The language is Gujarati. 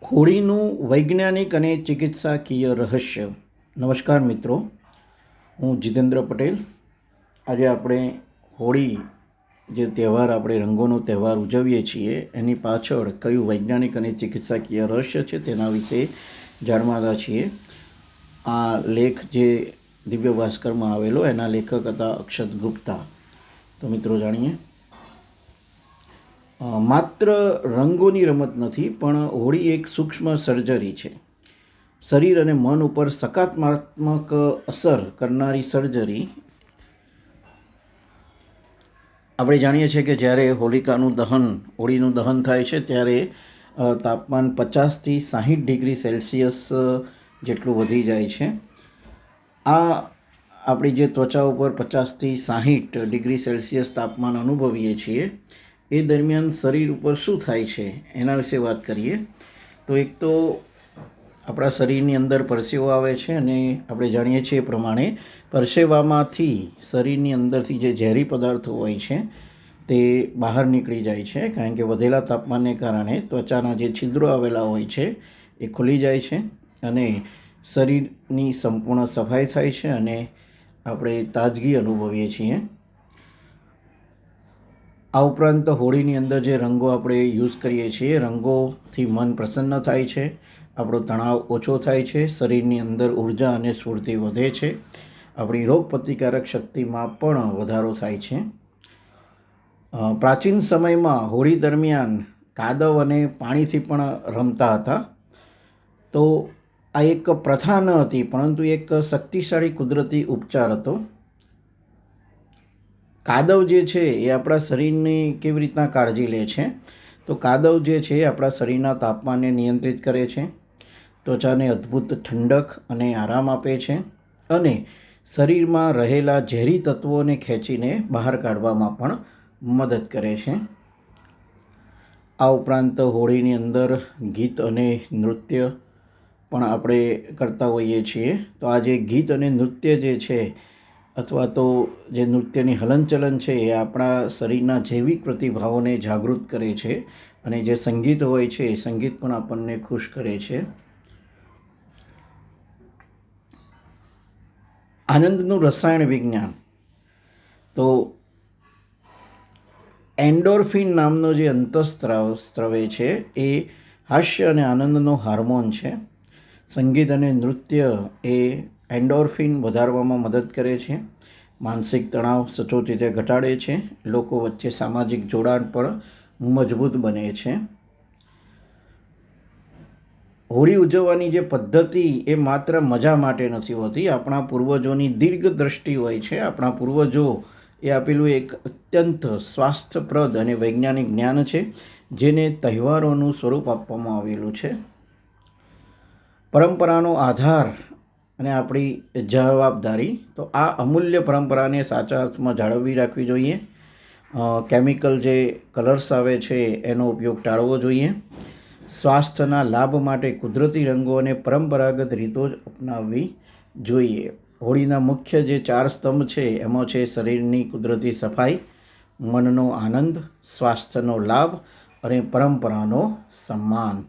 હોળીનું વૈજ્ઞાનિક અને ચિકિત્સાકીય રહસ્ય. નમસ્કાર મિત્રો, હું જીતેન્દ્ર પટેલ. આજે આપણે હોળી જે તહેવાર આપણે રંગોનો તહેવાર ઉજવીએ છીએ એની પાછળ કયું વૈજ્ઞાનિક અને ચિકિત્સાકીય રહસ્ય છે તેના વિશે જાણવાના છીએ. આ લેખ જે દિવ્ય ભાસ્કરમાં આવેલો એના લેખક હતા અક્ષત ગુપ્તા. તો મિત્રો જાણીએ. માત્ર રંગોની રમત નથી, પણ હોળી એક સૂક્ષ્મ સર્જરી છે. શરીર અને મન ઉપર સકારાત્મક અસર કરનારી સર્જરી. આપણે જાણીએ છીએ કે જ્યારે હોળીનું દહન થાય છે ત્યારે તાપમાન 50થી 60 ડિગ્રી સેલ્સિયસ જેટલું વધી જાય છે. આ આપણી જે ત્વચા ઉપર 50થી 60 ડિગ્રી સેલ્સિયસ તાપમાન અનુભવીએ છીએ એ દરમિયાન શરીર ઉપર શું થાય છે એના વિશે વાત કરીએ. તો એક તો આપણા શરીરની અંદર પરસેવો આવે છે અને આપણે જાણીએ છીએ એ પ્રમાણે પરસેવામાંથી શરીરની અંદરથી જે ઝેરી પદાર્થો હોય છે તે બહાર નીકળી જાય છે, કારણ કે વધેલા તાપમાનને કારણે ત્વચાના જે છિદ્રો આવેલા હોય છે એ ખુલી જાય છે અને શરીરની સંપૂર્ણ સફાઈ થાય છે અને આપણે તાજગી અનુભવીએ છીએ. આ ઉપરાંત હોળીની અંદર જે રંગો આપણે યુઝ કરીએ છીએ, રંગોથી મન પ્રસન્ન થાય છે, આપણો તણાવ ઓછો થાય છે, શરીરની અંદર ઉર્જા અને સ્ફૂર્તિ વધે છે, આપણી રોગપ્રતિકારક શક્તિમાં પણ વધારો થાય છે. પ્રાચીન સમયમાં હોળી દરમિયાન કાદવ અને પાણીથી પણ રમતા હતા. તો આ એક પ્રથા ન હતી, પરંતુ એક શક્તિશાળી કુદરતી ઉપચાર હતો. કાદવ જે છે એ આપણા શરીરની કેવી રીતના કાળજી લે છે? તો કાદવ જે છે એ આપણા શરીરના તાપમાનને નિયંત્રિત કરે છે, ત્વચાને અદ્ભુત ઠંડક અને આરામ આપે છે અને શરીરમાં રહેલા ઝેરી તત્વોને ખેંચીને બહાર કાઢવામાં પણ મદદ કરે છે. આ ઉપરાંત હોળીની અંદર ગીત અને નૃત્ય પણ આપણે કરતા હોઈએ છીએ. તો આ જે ગીત અને નૃત્ય જે છે અથવા તો જે નૃત્યની હલનચલન છે એ આપણા શરીરના જૈવિક પ્રતિભાવોને જાગૃત કરે છે અને જે સંગીત હોય છે એ સંગીત પણ આપણને ખુશ કરે છે. આનંદનું રસાયણ વિજ્ઞાન. તો એન્ડોર્ફિન નામનો જે અંતઃસ્ત્રવે છે એ હાસ્ય અને આનંદનો હાર્મોન છે. સંગીત અને નૃત્ય એ એન્ડોર્ફિન વધારવામાં મદદ કરે છે, માનસિક તણાવ સચોટ રીતે ઘટાડે છે, લોકો વચ્ચે સામાજિક જોડાણ પણ મજબૂત બને છે. હોળી ઉજવવાની જે પદ્ધતિ એ માત્ર મજા માટે નથી હોતી. આપણા પૂર્વજોની દીર્ઘ દ્રષ્ટિ હોય છે. આપણા પૂર્વજો એ આપેલું એક અત્યંત સ્વાસ્થ્યપ્રદ અને વૈજ્ઞાનિક જ્ઞાન છે જેને તહેવારોનું સ્વરૂપ આપવામાં આવેલું છે. પરંપરાનો આધાર અને આપણી જવાબદારી. તો આ અમૂલ્ય પરંપરાને સાચા અર્થમાં જાળવી રાખવી જોઈએ. કેમિકલ જે કલર્સ આવે છે એનો ઉપયોગ ટાળવો જોઈએ. સ્વાસ્થ્યના લાભ માટે કુદરતી રંગો અને પરંપરાગત રીતો જ અપનાવવી જોઈએ. હોળીના મુખ્ય જે 4 સ્તંભ છે એમાં છે શરીરની કુદરતી સફાઈ, મનનો આનંદ, સ્વાસ્થ્યનો લાભ અને પરંપરાનો સન્માન.